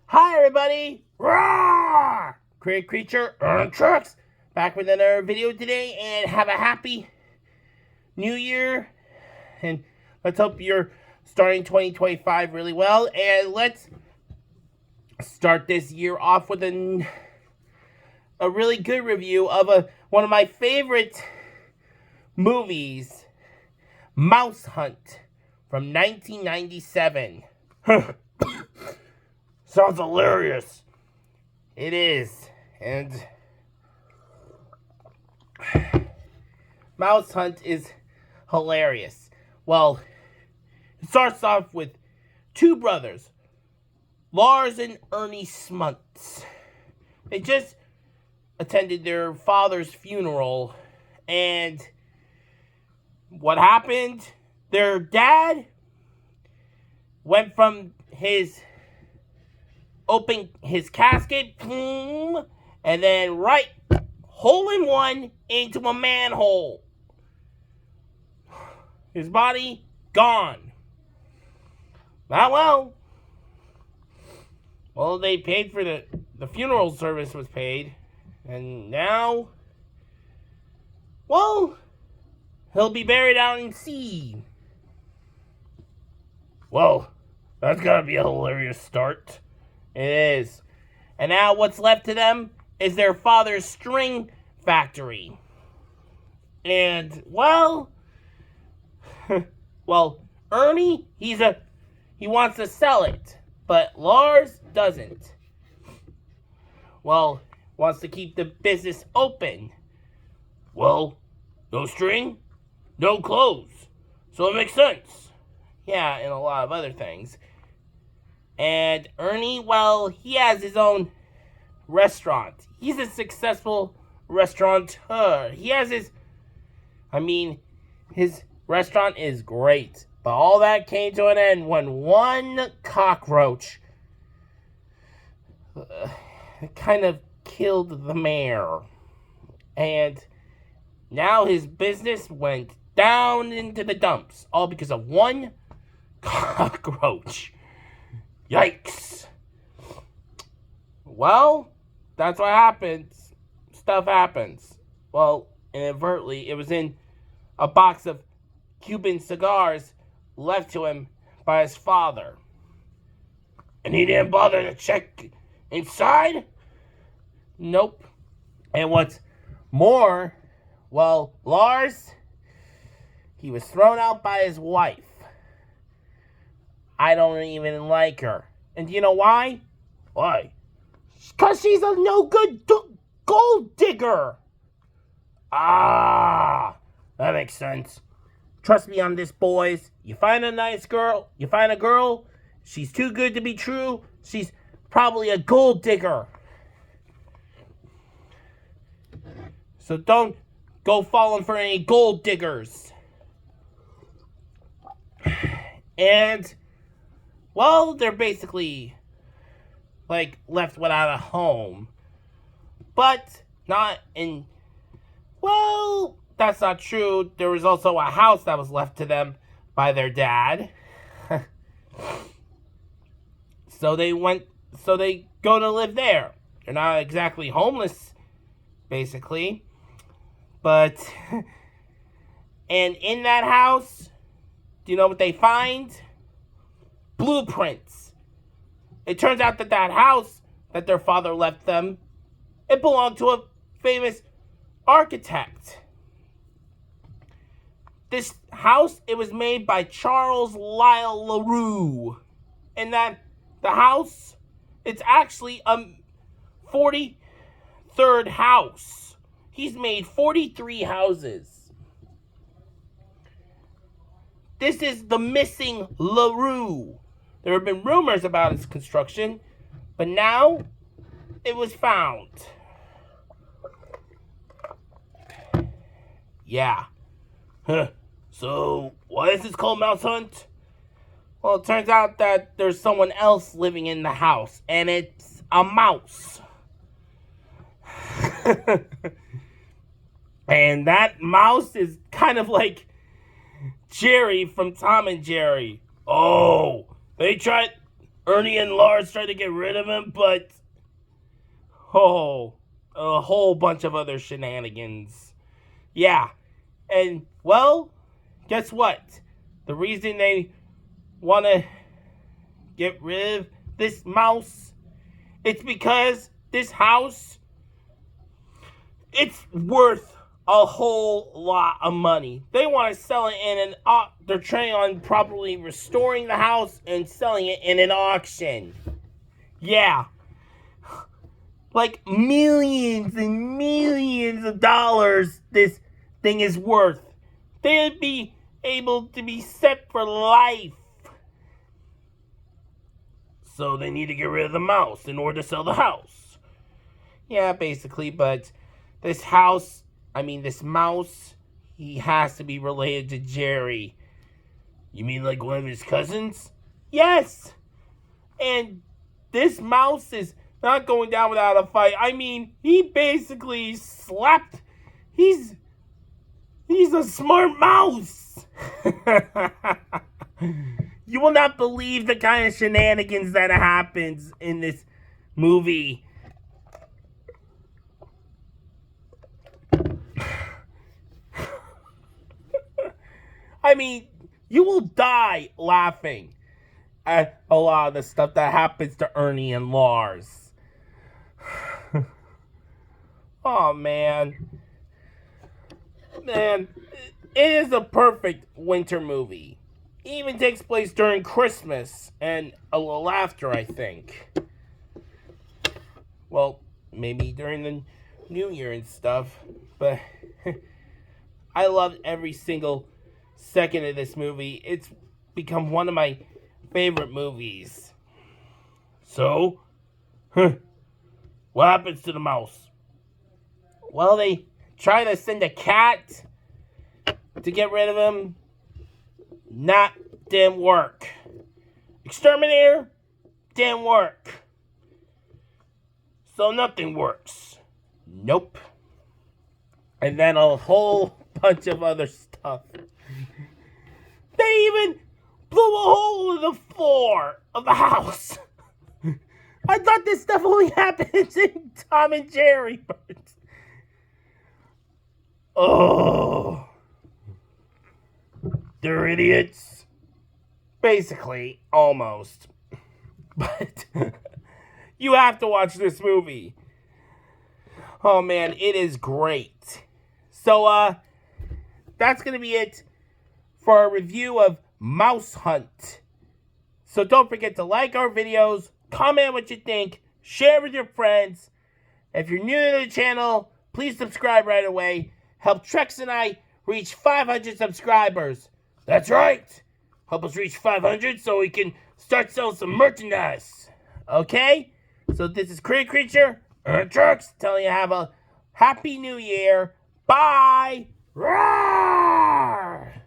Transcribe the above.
Hi everybody! Roar! Create Creature, Trucks, back with another video today, and have a happy new year, and let's hope you're starting 2025 really well, and let's start this year off with a really good review of one of my favorite movies, Mouse Hunt, from 1997. Sounds hilarious. It is. And Mouse Hunt is hilarious. Well, it starts off with two brothers, Larz and Ernie Smuts. They just attended their father's funeral, and what happened? Their dad went from open his casket, boom, and then hole in one into a manhole. His body gone. Well, they paid for the funeral service was paid, and now, he'll be buried out in sea. Well, that's gotta be a hilarious start. It is. And now what's left to them is their father's string factory. And, Ernie, he wants to sell it, but Larz doesn't. Wants to keep the business open. Well, no string, no clothes. So it makes sense. Yeah, and a lot of other things. And Ernie, he has his own restaurant. He's a successful restaurateur. His restaurant is great. But all that came to an end when one cockroach kind of killed the mayor. And now his business went down into the dumps. All because of one cockroach. Yikes. Well, that's what happens. Stuff happens. Well, inadvertently, it was in a box of Cuban cigars left to him by his father. And he didn't bother to check inside? Nope. And what's more, Larz, he was thrown out by his wife. I don't even like her. And do you know why? Why? Because she's a no-good gold digger. Ah, that makes sense. Trust me on this, boys. You find a nice girl, she's too good to be true, she's probably a gold digger. So don't go falling for any gold diggers. And they're basically, left without a home. But not in... that's not true. There was also a house that was left to them by their dad. So they go to live there. They're not exactly homeless, basically. But... and in that house, do you know what they find? Blueprints. It turns out that house that their father left them, it belonged to a famous architect. This house, it was made by Charles Lyle LaRue. And that the house, it's actually a 43rd house. He's made 43 houses. This is the missing LaRue. There have been rumors about its construction, but now it was found. Yeah. So, why is this called Mouse Hunt? Well, it turns out that there's someone else living in the house, and it's a mouse. And that mouse is kind of like Jerry from Tom and Jerry. Oh, they tried Ernie and Larz tried to get rid of him, but a whole bunch of other shenanigans. Yeah, and well, guess what? The reason they want to get rid of this mouse, it's because this house, it's worth a whole lot of money. They want to sell it in they're trying on properly restoring the house and selling it in an auction. Yeah. Like millions and millions of dollars this thing is worth. They'd be able to be set for life. So they need to get rid of the mouse in order to sell the house. Yeah, basically, but this mouse, he has to be related to Jerry. You mean like one of his cousins? Yes! And this mouse is not going down without a fight. I mean, he basically slapped. He's a smart mouse. You will not believe the kind of shenanigans that happens in this movie. I mean, you will die laughing at a lot of the stuff that happens to Ernie and Larz. Oh, man. Man, it is a perfect winter movie. It even takes place during Christmas and a little after, I think. Well, maybe during the New Year and stuff. But I loved every single second of this movie. It's become one of my favorite movies. So, what happens to the mouse? Well, they try to send a cat to get rid of him. Didn't work. Exterminator, didn't work. So nothing works. Nope. And then a whole bunch of other stuff. They even blew a hole in the floor of the house. I thought this stuff only happens in Tom and Jerry. But oh, they're idiots. Basically, almost. But you have to watch this movie. Oh man, it is great. So, that's gonna be it for our review of Mouse Hunt. So don't forget to like our videos, comment what you think, share with your friends. If you're new to the channel, please subscribe right away. Help Trex and I reach 500 subscribers. That's right. Help us reach 500 so we can start selling some merchandise. Okay? So this is Creature, Trex, telling you have a Happy New Year. Bye. Rah!